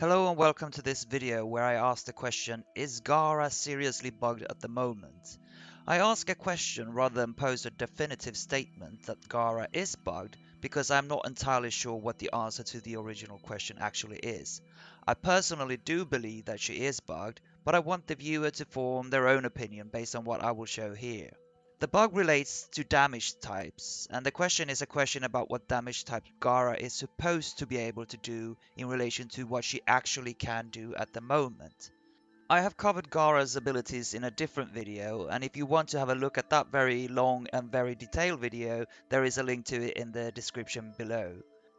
Hello and welcome to this video where I ask the question, is Gara seriously bugged at the moment? I ask a question rather than pose a definitive statement that Gara is bugged because I'm not entirely sure what the answer to the original question actually is. I personally do believe that she is bugged, but I want the viewer to form their own opinion based on what I will show here. The bug relates to damage types, and the question is a question about what damage type Gara is supposed to be able to do in relation to what she actually can do at the moment. I have covered Gara's abilities in a different video, and if you want to have a look at that very long and very detailed video, there is a link to it in the description below.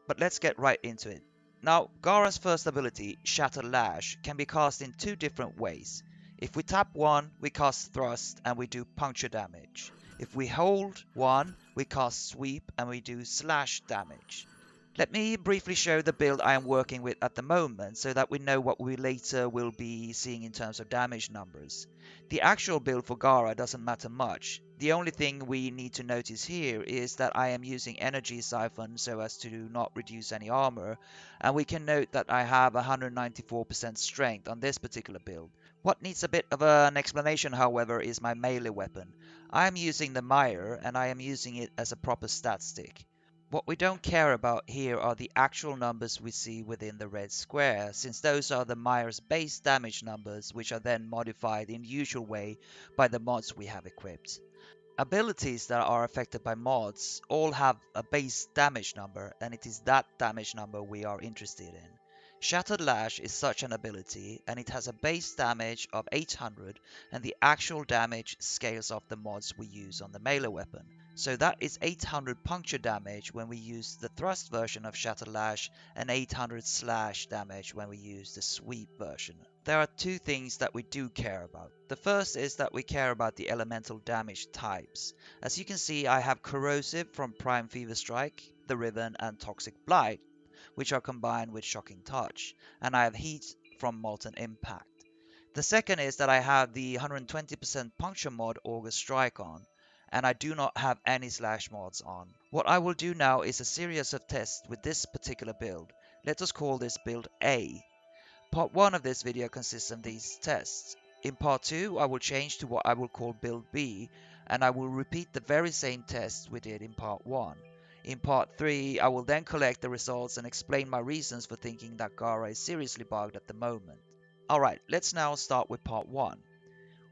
But let's get right into it. Now, Gara's first ability, Shattered Lash, can be cast in two different ways. If we tap 1, we cast Thrust and we do puncture damage. If we hold 1, we cast Sweep and we do slash damage. Let me briefly show the build I am working with at the moment so that we know what we later will be seeing in terms of damage numbers. The actual build for Gara doesn't matter much. The only thing we need to notice here is that I am using Energy Siphon so as to not reduce any armor, and we can note that I have 194% strength on this particular build. What needs a bit of an explanation, however, is my melee weapon. I am using the Mire and I am using it as a proper stat stick. What we don't care about here are the actual numbers we see within the red square, since those are the Mire's base damage numbers, which are then modified in the usual way by the mods we have equipped. Abilities that are affected by mods all have a base damage number, and it is that damage number we are interested in. Shattered Lash is such an ability, and it has a base damage of 800, and the actual damage scales off the mods we use on the melee weapon. So that is 800 puncture damage when we use the thrust version of Shattered Lash, and 800 slash damage when we use the sweep version. There are two things that we do care about. The first is that we care about the elemental damage types. As you can see, I have Corrosive from Prime Fever Strike, the Riven, and Toxic Blight, which are combined with Shocking Touch, and I have Heat from Molten Impact. The second is that I have the 120% puncture mod August Strike on, and I do not have any slash mods on. What I will do now is a series of tests with this particular build. Let us call this build A. Part 1 of this video consists of these tests. In part 2 I will change to what I will call build B, and I will repeat the very same tests we did in part 1. In part 3 I will then collect the results and explain my reasons for thinking that Gara is seriously bugged at the moment. Alright, let's now start with part 1.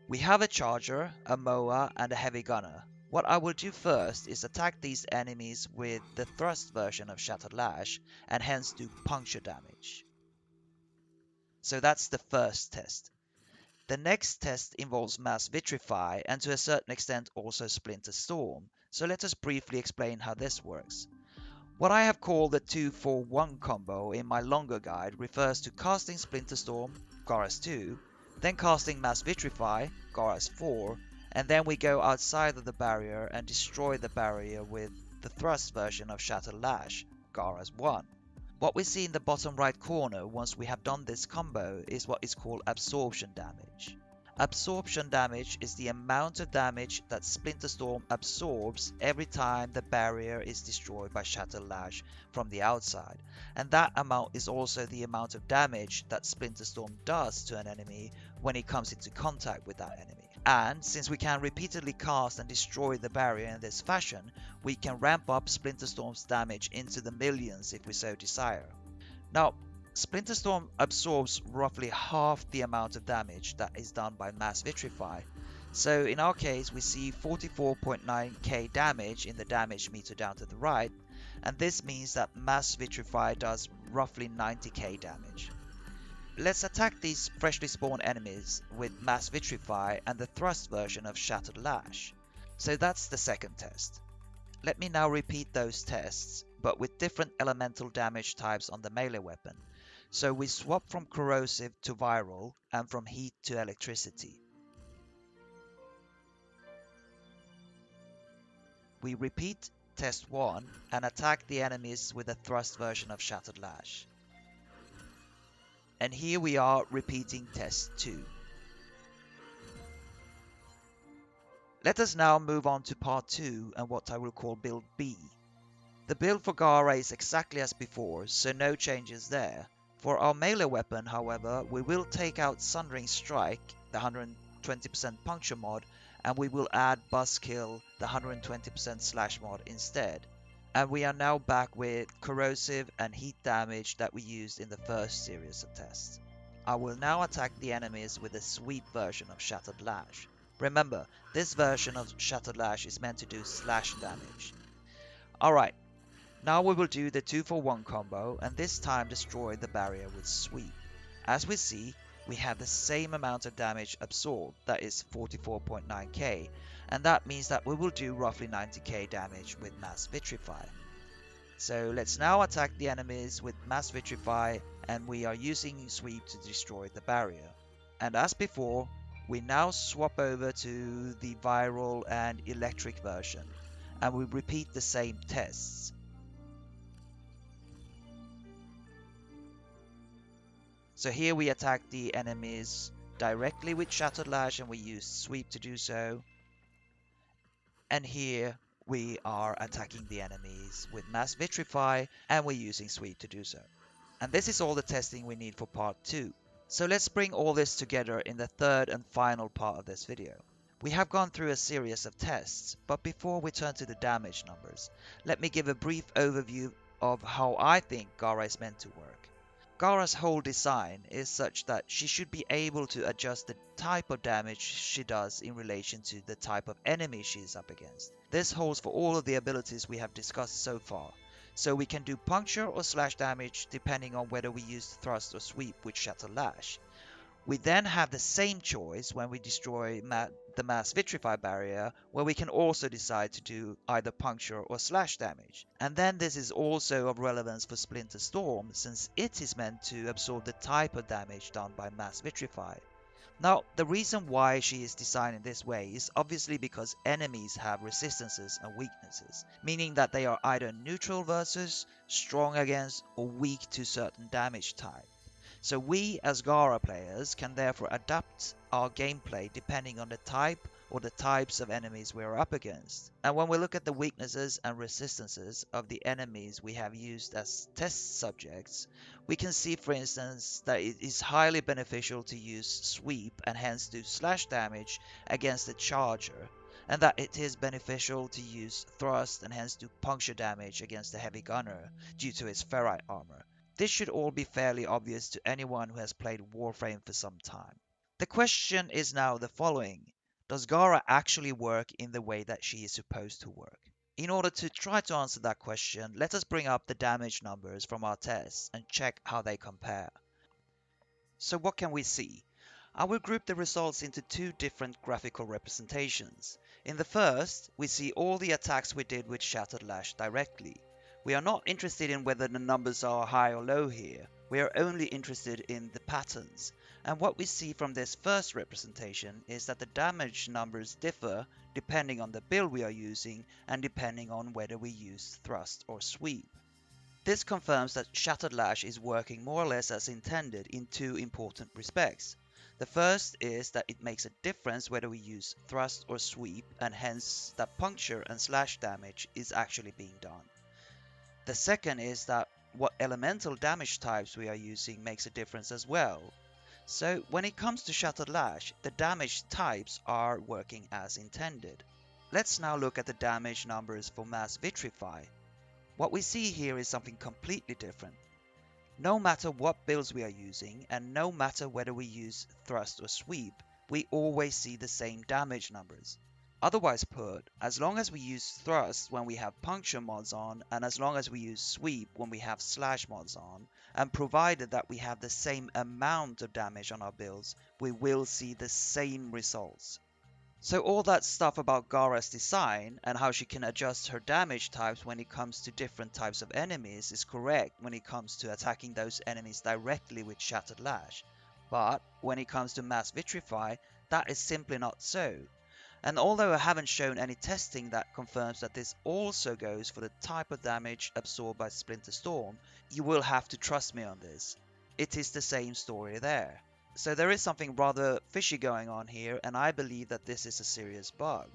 We have a charger, a mower, and a heavy gunner. What I will do first is attack these enemies with the thrust version of Shattered Lash, and hence do puncture damage. So that's the first test. The next test involves Mass Vitrify and to a certain extent also Splinter Storm, so let us briefly explain how this works. What I have called the 2-4-1 combo in my longer guide refers to casting Splinter Storm, Gara's 2, then casting Mass Vitrify, Gara's 4, and then we go outside of the barrier and destroy the barrier with the thrust version of Shattered Lash, Gara's 1. What we see in the bottom right corner once we have done this combo is what is called absorption damage. Absorption damage is the amount of damage that Splinter Storm absorbs every time the barrier is destroyed by Shattered Lash from the outside, and that amount is also the amount of damage that Splinter Storm does to an enemy when it comes into contact with that enemy. And since we can repeatedly cast and destroy the barrier in this fashion, we can ramp up Splinter Storm's damage into the millions if we so desire. Now, Splinter Storm absorbs roughly half the amount of damage that is done by Mass Vitrify. So in our case we see 44.9k damage in the damage meter down to the right, and this means that Mass Vitrify does roughly 90k damage. Let's attack these freshly spawned enemies with Mass Vitrify and the thrust version of Shattered Lash. So that's the second test. Let me now repeat those tests, but with different elemental damage types on the melee weapon. So we swap from Corrosive to Viral and from Heat to Electricity. We repeat test 1 and attack the enemies with the thrust version of Shattered Lash. And here we are repeating test 2. Let us now move on to part 2 and what I will call build B. The build for Gara is exactly as before, so no changes there. For our melee weapon, however, we will take out Sundering Strike, the 120% puncture mod, and we will add Buzzkill, the 120% slash mod instead. And we are now back with corrosive and heat damage that we used in the first series of tests. I will now attack the enemies with a sweep version of Shattered Lash. Remember, this version of Shattered Lash is meant to do slash damage. Alright, now we will do the 2-for-1 combo and this time destroy the barrier with sweep. As we see, we have the same amount of damage absorbed, that is 44.9k, and that means that we will do roughly 90k damage with Mass Vitrify. So let's now attack the enemies with Mass Vitrify, and we are using sweep to destroy the barrier. And as before, we now swap over to the viral and electric version, and we repeat the same tests. So here we attack the enemies directly with Shattered Lash and we use sweep to do so. And here we are attacking the enemies with Mass Vitrify and we're using sweep to do so. And this is all the testing we need for part 2. So let's bring all this together in the third and final part of this video. We have gone through a series of tests, but before we turn to the damage numbers, let me give a brief overview of how I think Gara is meant to work. Gara's whole design is such that she should be able to adjust the type of damage she does in relation to the type of enemy she is up against. This holds for all of the abilities we have discussed so far, so we can do puncture or slash damage depending on whether we use thrust or sweep with Shattered Lash. We then have the same choice when we destroy the Mass Vitrify barrier, where we can also decide to do either puncture or slash damage. And then this is also of relevance for Splinter Storm, since it is meant to absorb the type of damage done by Mass Vitrify. Now, the reason why she is designed in this way is obviously because enemies have resistances and weaknesses, meaning that they are either neutral versus, strong against, or weak to certain damage type. So we as Gara players can therefore adapt our gameplay depending on the type or the types of enemies we are up against. And when we look at the weaknesses and resistances of the enemies we have used as test subjects, we can see for instance that it is highly beneficial to use sweep and hence do slash damage against the charger, and that it is beneficial to use thrust and hence do puncture damage against the heavy gunner due to its ferrite armor. This should all be fairly obvious to anyone who has played Warframe for some time. The question is now the following: does Gara actually work in the way that she is supposed to work? In order to try to answer that question, let us bring up the damage numbers from our tests and check how they compare. So what can we see? I will group the results into two different graphical representations. In the first, we see all the attacks we did with Shattered Lash directly. We are not interested in whether the numbers are high or low here, we are only interested in the patterns. And what we see from this first representation is that the damage numbers differ depending on the build we are using and depending on whether we use thrust or sweep. This confirms that Shattered Lash is working more or less as intended in two important respects. The first is that it makes a difference whether we use thrust or sweep, and hence that puncture and slash damage is actually being done. The second is that what elemental damage types we are using makes a difference as well. So when it comes to Shattered Lash, the damage types are working as intended. Let's now look at the damage numbers for Mass Vitrify. What we see here is something completely different. No matter what builds we are using, and no matter whether we use thrust or sweep, we always see the same damage numbers. Otherwise put, as long as we use thrust when we have puncture mods on, and as long as we use sweep when we have slash mods on, and provided that we have the same amount of damage on our builds, we will see the same results. So all that stuff about Gara's design and how she can adjust her damage types when it comes to different types of enemies is correct when it comes to attacking those enemies directly with Shattered Lash. But when it comes to Mass Vitrify, that is simply not so. And although I haven't shown any testing that confirms that this also goes for the type of damage absorbed by Splinter Storm, you will have to trust me on this. It is the same story there. So there is something rather fishy going on here, and I believe that this is a serious bug.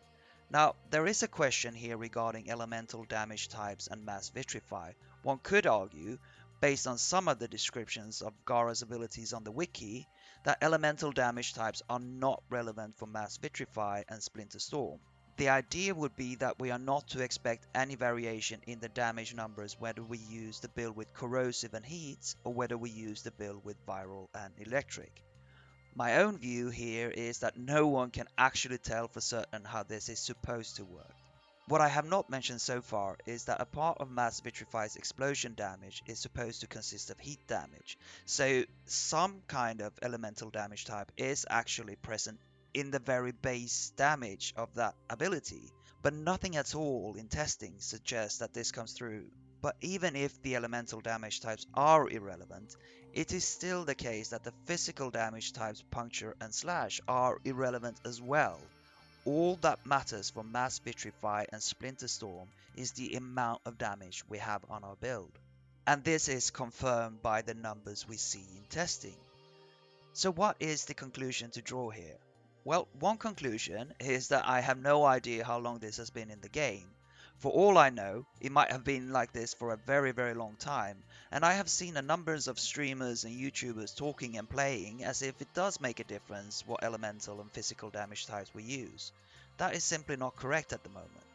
Now, there is a question here regarding elemental damage types and Mass Vitrify. One could argue, based on some of the descriptions of Gara's abilities on the wiki, that elemental damage types are not relevant for Mass Vitrify and Splinter Storm. The idea would be that we are not to expect any variation in the damage numbers whether we use the build with corrosive and heat or whether we use the build with viral and electric. My own view here is that no one can actually tell for certain how this is supposed to work. What I have not mentioned so far is that a part of Mass Vitrify's explosion damage is supposed to consist of heat damage, so some kind of elemental damage type is actually present in the very base damage of that ability, but nothing at all in testing suggests that this comes through. But even if the elemental damage types are irrelevant, it is still the case that the physical damage types puncture and slash are irrelevant as well. All that matters for Mass Vitrify and Splinter Storm is the amount of damage we have on our build. And this is confirmed by the numbers we see in testing. So what is the conclusion to draw here? Well, one conclusion is that I have no idea how long this has been in the game. For all I know, it might have been like this for a very long time, and I have seen a numbers of streamers and YouTubers talking and playing as if it does make a difference what elemental and physical damage types we use. That is simply not correct at the moment.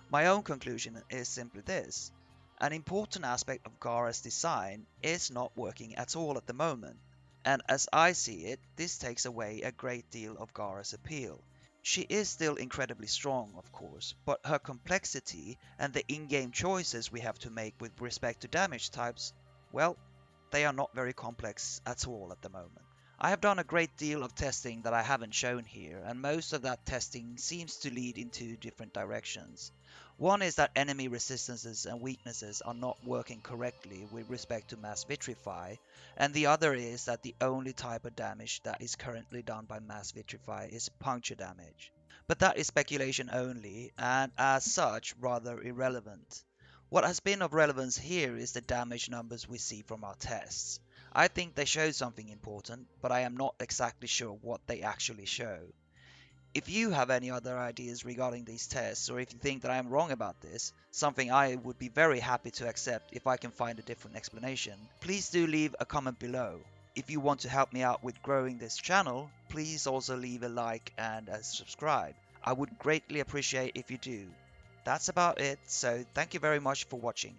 My own conclusion is simply this. An important aspect of Gara's design is not working at all at the moment. And as I see it, this takes away a great deal of Gara's appeal. She is still incredibly strong, of course, but her complexity and the in-game choices we have to make with respect to damage types, well, they are not very complex at all at the moment. I have done a great deal of testing that I haven't shown here, and most of that testing seems to lead in two different directions. One is that enemy resistances and weaknesses are not working correctly with respect to Mass Vitrify, and the other is that the only type of damage that is currently done by Mass Vitrify is puncture damage. But that is speculation only, and as such rather irrelevant. What has been of relevance here is the damage numbers we see from our tests. I think they show something important, but I am not exactly sure what they actually show. If you have any other ideas regarding these tests, or if you think that I am wrong about this, something I would be very happy to accept if I can find a different explanation, please do leave a comment below. If you want to help me out with growing this channel, please also leave a like and a subscribe. I would greatly appreciate if you do. That's about it, so thank you very much for watching.